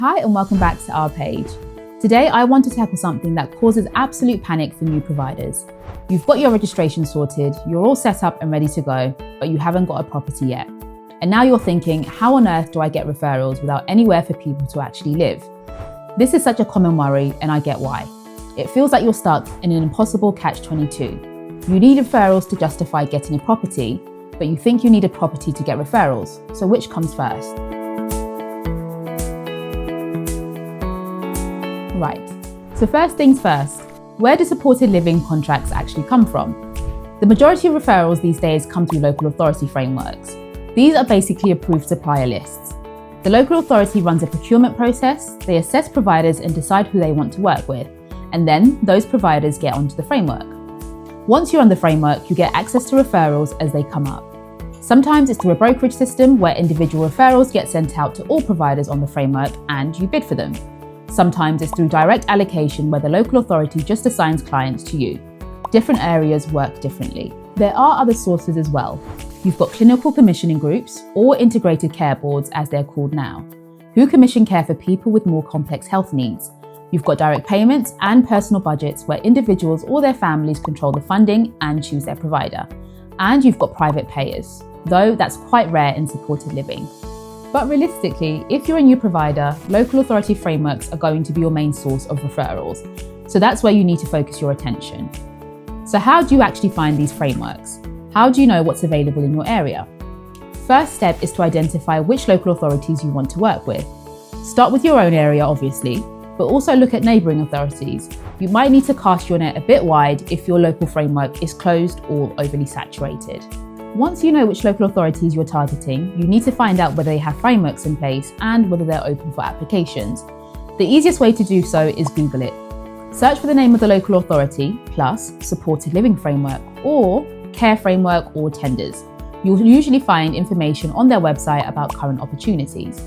Hi and welcome back to our page. Today I want to tackle something that causes absolute panic for new providers. You've got your registration sorted, you're all set up and ready to go, but you haven't got a property yet. And now you're thinking, how on earth do I get referrals without anywhere for people to actually live? This is such a common worry and I get why. It feels like you're stuck in an impossible catch-22. You need referrals to justify getting a property, but you think you need a property to get referrals. So which comes first? Right, so first things first, where do supported living contracts actually come from? The majority of referrals these days come through local authority frameworks. These are basically approved supplier lists. The local authority runs a procurement process, they assess providers and decide who they want to work with, and then those providers get onto the framework. Once you're on the framework, you get access to referrals as they come up. Sometimes it's through a brokerage system where individual referrals get sent out to all providers on the framework and you bid for them. Sometimes it's through direct allocation where the local authority just assigns clients to you. Different areas work differently. There are other sources as well. You've got clinical commissioning groups or integrated care boards as they're called now, who commission care for people with more complex health needs. You've got direct payments and personal budgets where individuals or their families control the funding and choose their provider. And you've got private payers, though that's quite rare in supported living. But realistically, if you're a new provider, local authority frameworks are going to be your main source of referrals. So that's where you need to focus your attention. So how do you actually find these frameworks? How do you know what's available in your area? First step is to identify which local authorities you want to work with. Start with your own area, obviously, but also look at neighbouring authorities. You might need to cast your net a bit wide if your local framework is closed or overly saturated. Once you know which local authorities you're targeting, you need to find out whether they have frameworks in place and whether they're open for applications. The easiest way to do so is Google it. Search for the name of the local authority, plus supported living framework, or care framework or tenders. You'll usually find information on their website about current opportunities.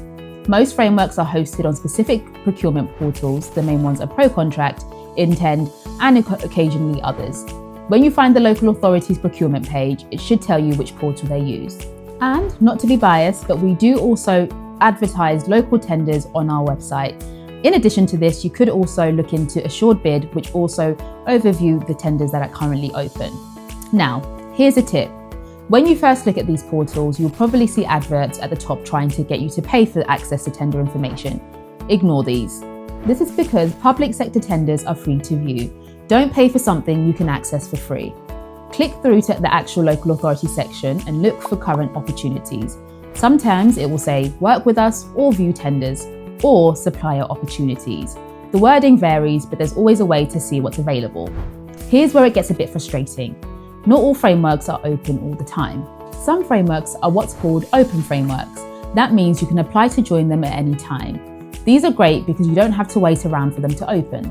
Most frameworks are hosted on specific procurement portals. The main ones are ProContract, Intend, and occasionally others. When you find the local authority's procurement page, it should tell you which portal they use. And not to be biased, but we do also advertise local tenders on our website. In addition to this, you could also look into Assured Bid, which also overview the tenders that are currently open. Now, here's a tip. When you first look at these portals, you'll probably see adverts at the top trying to get you to pay for access to tender information. Ignore these. This is because public sector tenders are free to view. Don't pay for something you can access for free. Click through to the actual local authority section and look for current opportunities. Sometimes it will say work with us or view tenders or supplier opportunities. The wording varies, but there's always a way to see what's available. Here's where it gets a bit frustrating. Not all frameworks are open all the time. Some frameworks are what's called open frameworks. That means you can apply to join them at any time. These are great because you don't have to wait around for them to open.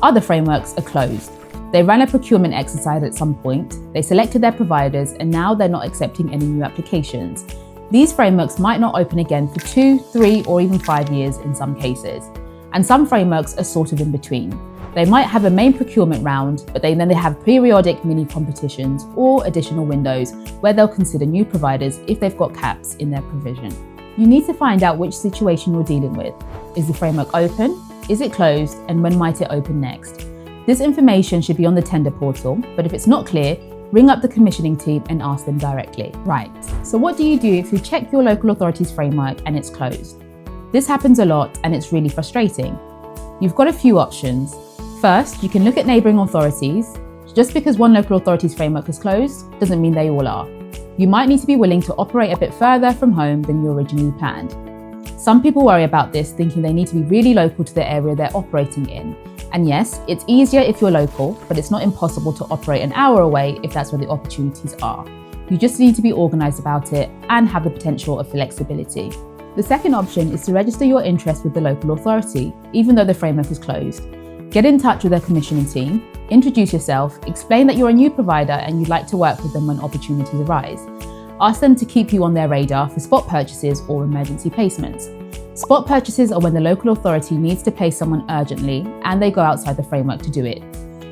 Other frameworks are closed. They ran a procurement exercise at some point, they selected their providers, and now they're not accepting any new applications. These frameworks might not open again for 2, 3, or even 5 years in some cases. And some frameworks are sort of in between. They might have a main procurement round, but then they have periodic mini competitions or additional windows where they'll consider new providers if they've got caps in their provision. You need to find out which situation you're dealing with. Is the framework open? Is it closed, and when might it open next? This information should be on the tender portal, but if it's not clear, ring up the commissioning team and ask them directly. Right, so what do you do if you check your local authority's framework and it's closed? This happens a lot and it's really frustrating. You've got a few options. First, you can look at neighbouring authorities. Just because one local authority's framework is closed doesn't mean they all are. You might need to be willing to operate a bit further from home than you originally planned. Some people worry about this, thinking they need to be really local to the area they're operating in. And yes, it's easier if you're local, but it's not impossible to operate an hour away if that's where the opportunities are. You just need to be organised about it and have the potential of flexibility. The second option is to register your interest with the local authority, even though the framework is closed. Get in touch with their commissioning team, introduce yourself, explain that you're a new provider and you'd like to work with them when opportunities arise. Ask them to keep you on their radar for spot purchases or emergency placements. Spot purchases are when the local authority needs to place someone urgently and they go outside the framework to do it.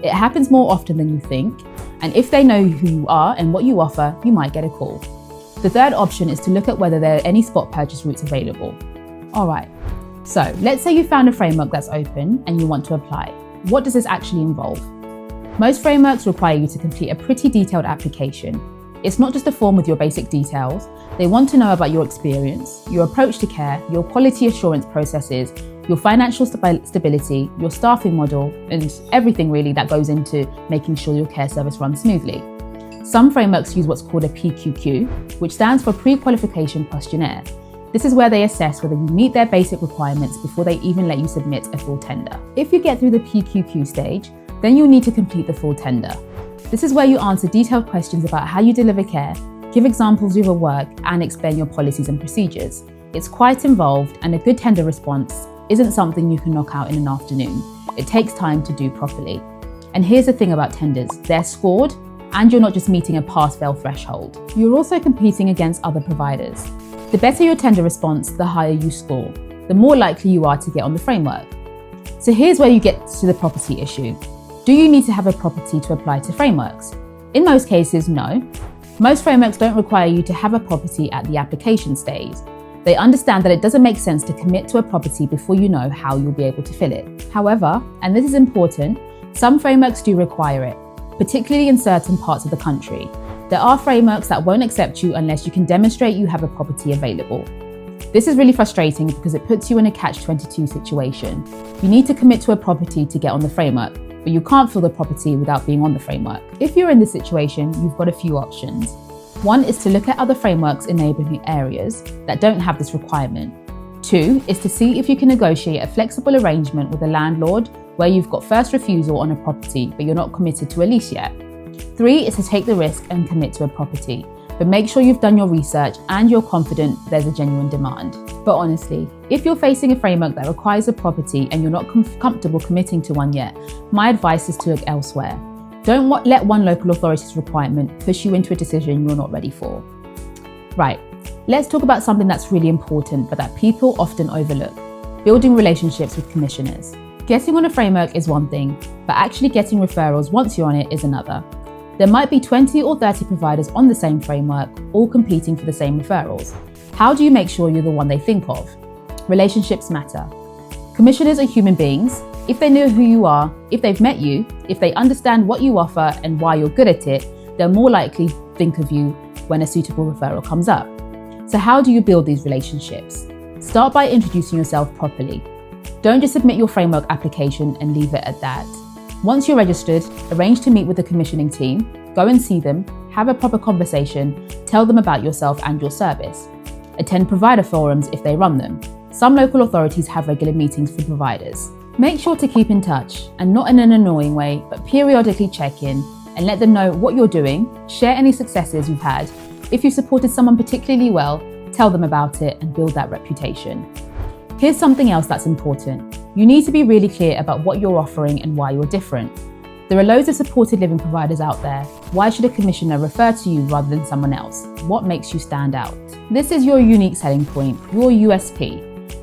It happens more often than you think, and if they know who you are and what you offer, you might get a call. The third option is to look at whether there are any spot purchase routes available. Alright, So let's say you found a framework that's open and you want to apply. What does this actually involve? Most frameworks require you to complete a pretty detailed application. It's not just a form with your basic details. They want to know about your experience, your approach to care, your quality assurance processes, your financial stability, your staffing model, and everything really that goes into making sure your care service runs smoothly. Some frameworks use what's called a PQQ, which stands for Pre-Qualification Questionnaire. This is where they assess whether you meet their basic requirements before they even let you submit a full tender. If you get through the PQQ stage, then you'll need to complete the full tender. This is where you answer detailed questions about how you deliver care, give examples of your work, and explain your policies and procedures. It's quite involved, and a good tender response isn't something you can knock out in an afternoon. It takes time to do properly. And here's the thing about tenders, they're scored, and you're not just meeting a pass-fail threshold. You're also competing against other providers. The better your tender response, the higher you score, the more likely you are to get on the framework. So here's where you get to the property issue. Do you need to have a property to apply to frameworks? In most cases, no. Most frameworks don't require you to have a property at the application stage. They understand that it doesn't make sense to commit to a property before you know how you'll be able to fill it. However, and this is important, some frameworks do require it, particularly in certain parts of the country. There are frameworks that won't accept you unless you can demonstrate you have a property available. This is really frustrating because it puts you in a catch-22 situation. You need to commit to a property to get on the framework, but you can't fill the property without being on the framework. If you're in this situation, you've got a few options. One is to look at other frameworks in neighbouring areas that don't have this requirement. Two is to see if you can negotiate a flexible arrangement with a landlord where you've got first refusal on a property, but you're not committed to a lease yet. Three is to take the risk and commit to a property, but make sure you've done your research and you're confident there's a genuine demand. But honestly, if you're facing a framework that requires a property and you're not comfortable committing to one yet, my advice is to look elsewhere. Don't let one local authority's requirement push you into a decision you're not ready for. Right, let's talk about something that's really important but that people often overlook: building relationships with commissioners. Getting on a framework is one thing, but actually getting referrals once you're on it is another. There might be 20 or 30 providers on the same framework, all competing for the same referrals. How do you make sure you're the one they think of? Relationships matter. Commissioners are human beings. If they know who you are, if they've met you, if they understand what you offer and why you're good at it, they're more likely to think of you when a suitable referral comes up. So how do you build these relationships? Start by introducing yourself properly. Don't just submit your framework application and leave it at that. Once you're registered, arrange to meet with the commissioning team, go and see them, have a proper conversation, tell them about yourself and your service. Attend provider forums if they run them. Some local authorities have regular meetings for providers. Make sure to keep in touch, and not in an annoying way, but periodically check in and let them know what you're doing, share any successes you've had. If you supported someone particularly well, tell them about it and build that reputation. Here's something else that's important. You need to be really clear about what you're offering and why you're different. There are loads of supported living providers out there. Why should a commissioner refer to you rather than someone else? What makes you stand out? This is your unique selling point, your USP.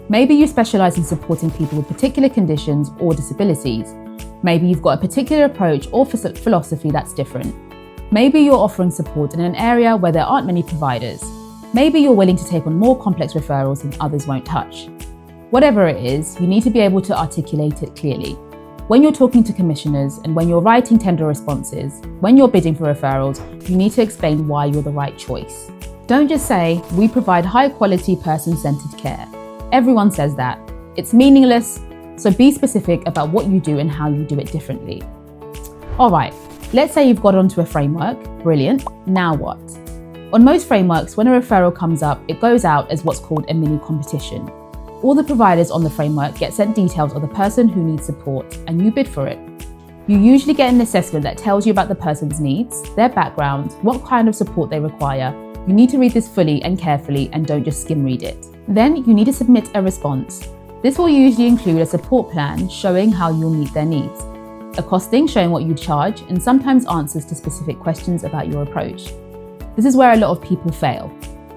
Maybe you specialise in supporting people with particular conditions or disabilities. Maybe you've got a particular approach or philosophy that's different. Maybe you're offering support in an area where there aren't many providers. Maybe you're willing to take on more complex referrals than others won't touch. Whatever it is, you need to be able to articulate it clearly. When you're talking to commissioners and when you're writing tender responses, when you're bidding for referrals, you need to explain why you're the right choice. Don't just say, we provide high quality person-centered care. Everyone says that. It's meaningless, so be specific about what you do and how you do it differently. All right, let's say you've got onto a framework. Brilliant. Now what? On most frameworks, when a referral comes up, it goes out as what's called a mini competition. All the providers on the framework get sent details of the person who needs support, and you bid for it. You usually get an assessment that tells you about the person's needs, their background, what kind of support they require. You need to read this fully and carefully and don't just skim read it. Then you need to submit a response. This will usually include a support plan showing how you'll meet their needs, a costing showing what you charge, and sometimes answers to specific questions about your approach. This is where a lot of people fail.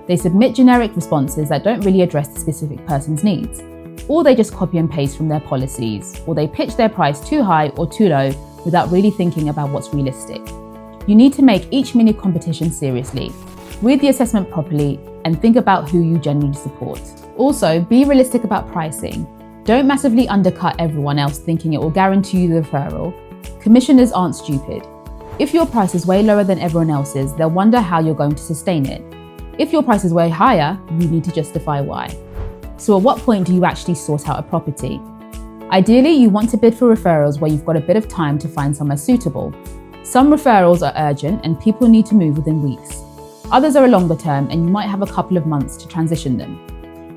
They submit generic responses that don't really address the specific person's needs, or they just copy and paste from their policies, or they pitch their price too high or too low without really thinking about what's realistic. You need to make each mini competition seriously, read the assessment properly, and think about who you genuinely support. Also, be realistic about pricing. Don't massively undercut everyone else thinking it will guarantee you the referral. Commissioners aren't stupid. If your price is way lower than everyone else's, they'll wonder how you're going to sustain it. If your price is way higher, you need to justify why. So at what point do you actually sort out a property? Ideally, you want to bid for referrals where you've got a bit of time to find somewhere suitable. Some referrals are urgent and people need to move within weeks. Others are longer term and you might have a couple of months to transition them.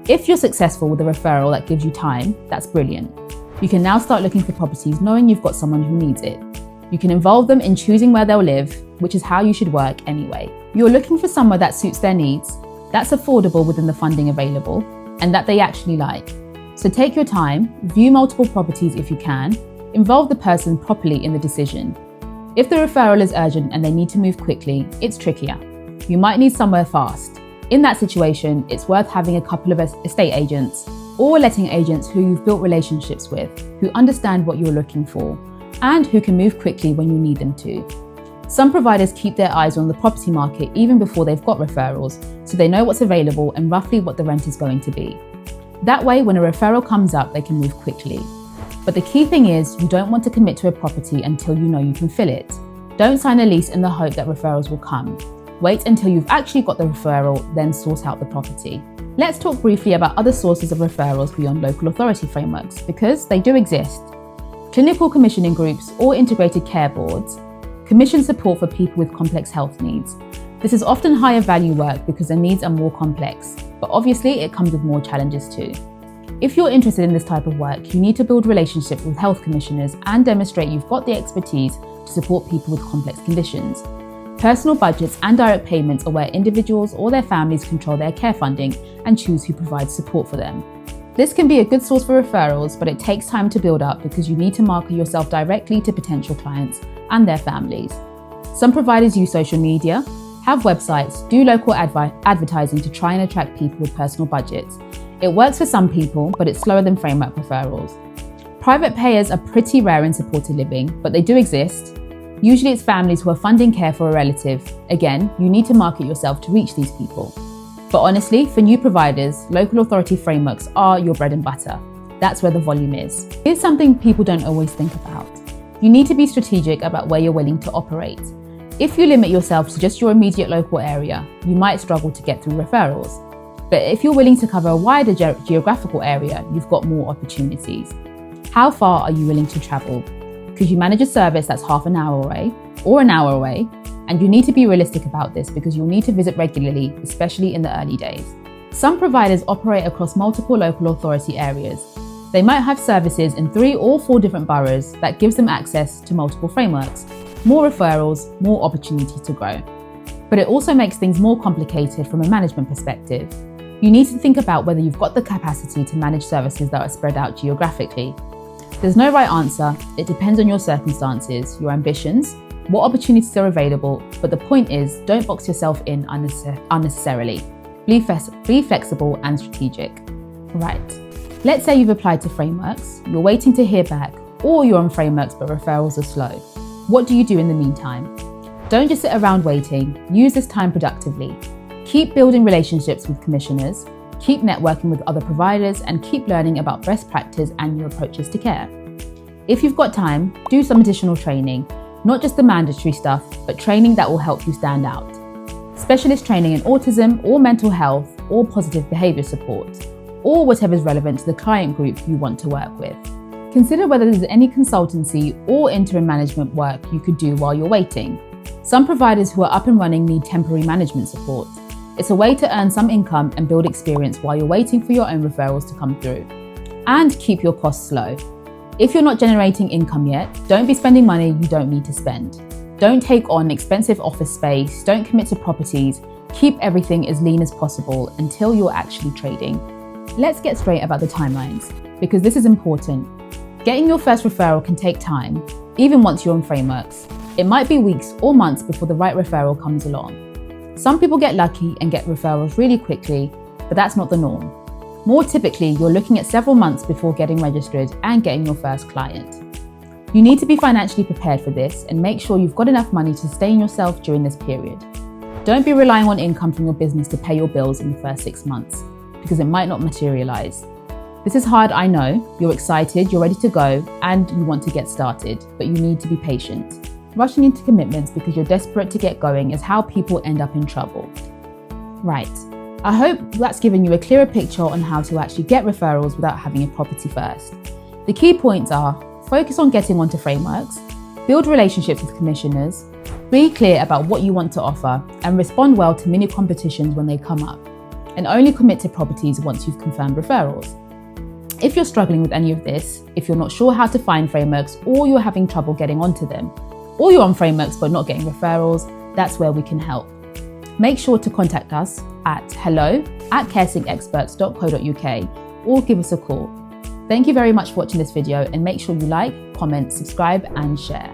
If you're successful with a referral that gives you time, that's brilliant. You can now start looking for properties knowing you've got someone who needs it. You can involve them in choosing where they'll live, which is how you should work anyway. You're looking for somewhere that suits their needs, that's affordable within the funding available, and that they actually like. So take your time, view multiple properties if you can, involve the person properly in the decision. If the referral is urgent and they need to move quickly, it's trickier. You might need somewhere fast. In that situation, it's worth having a couple of estate agents or letting agents who you've built relationships with, who understand what you're looking for, and who can move quickly when you need them to. Some providers keep their eyes on the property market even before they've got referrals, so they know what's available and roughly what the rent is going to be. That way, when a referral comes up, they can move quickly. But the key thing is, you don't want to commit to a property until you know you can fill it. Don't sign a lease in the hope that referrals will come. Wait until you've actually got the referral, then sort out the property. Let's talk briefly about other sources of referrals beyond local authority frameworks, because they do exist. Clinical commissioning groups or integrated care boards commission support for people with complex health needs. This is often higher value work because the needs are more complex, but obviously it comes with more challenges too. If you're interested in this type of work, you need to build relationships with health commissioners and demonstrate you've got the expertise to support people with complex conditions. Personal budgets and direct payments are where individuals or their families control their care funding and choose who provides support for them. This can be a good source for referrals, but it takes time to build up because you need to market yourself directly to potential clients and their families. Some providers use social media, have websites, do local advertising to try and attract people with personal budgets. It works for some people, but it's slower than framework referrals. Private payers are pretty rare in supported living, but they do exist. Usually it's families who are funding care for a relative. Again, you need to market yourself to reach these people. But honestly, for new providers, local authority frameworks are your bread and butter. That's where the volume is. Here's something people don't always think about. You need to be strategic about where you're willing to operate. If you limit yourself to just your immediate local area, you might struggle to get through referrals. But if you're willing to cover a wider geographical area, you've got more opportunities. How far are you willing to travel? Could you manage a service that's half an hour away or an hour away? And you need to be realistic about this because you'll need to visit regularly, especially in the early days. Some providers operate across multiple local authority areas. They might have services in 3 or 4 different boroughs that gives them access to multiple frameworks, more referrals, more opportunity to grow. But it also makes things more complicated from a management perspective. You need to think about whether you've got the capacity to manage services that are spread out geographically. There's no right answer. It depends on your circumstances, your ambitions, what opportunities are available, but the point is, don't box yourself in unnecessarily. Be flexible and strategic. Right, let's say you've applied to frameworks, you're waiting to hear back, or you're on frameworks but referrals are slow. What do you do in the meantime? Don't just sit around waiting, use this time productively. Keep building relationships with commissioners, keep networking with other providers, and keep learning about best practice and new approaches to care. If you've got time, do some additional training, not just the mandatory stuff, but training that will help you stand out. Specialist training in autism or mental health or positive behaviour support, or whatever is relevant to the client group you want to work with. Consider whether there's any consultancy or interim management work you could do while you're waiting. Some providers who are up and running need temporary management support. It's a way to earn some income and build experience while you're waiting for your own referrals to come through. And keep your costs low. If you're not generating income yet, don't be spending money you don't need to spend. Don't take on expensive office space, don't commit to properties, keep everything as lean as possible until you're actually trading. Let's get straight about the timelines, because this is important. Getting your first referral can take time, even once you're on frameworks. It might be weeks or months before the right referral comes along. Some people get lucky and get referrals really quickly, but that's not the norm. More typically, you're looking at several months before getting registered and getting your first client. You need to be financially prepared for this and make sure you've got enough money to sustain yourself during this period. Don't be relying on income from your business to pay your bills in the first 6 months, because it might not materialise. This is hard, I know. You're excited, you're ready to go, and you want to get started, but you need to be patient. Rushing into commitments because you're desperate to get going is how people end up in trouble. Right. I hope that's given you a clearer picture on how to actually get referrals without having a property first. The key points are: focus on getting onto frameworks, build relationships with commissioners, be clear about what you want to offer, and respond well to mini competitions when they come up. And only commit to properties once you've confirmed referrals. If you're struggling with any of this, if you're not sure how to find frameworks, or you're having trouble getting onto them, or you're on frameworks but not getting referrals, that's where we can help. Make sure to contact us at hello@caresyncexperts.co.uk or give us a call. Thank you very much for watching this video, and make sure you like, comment, subscribe and share.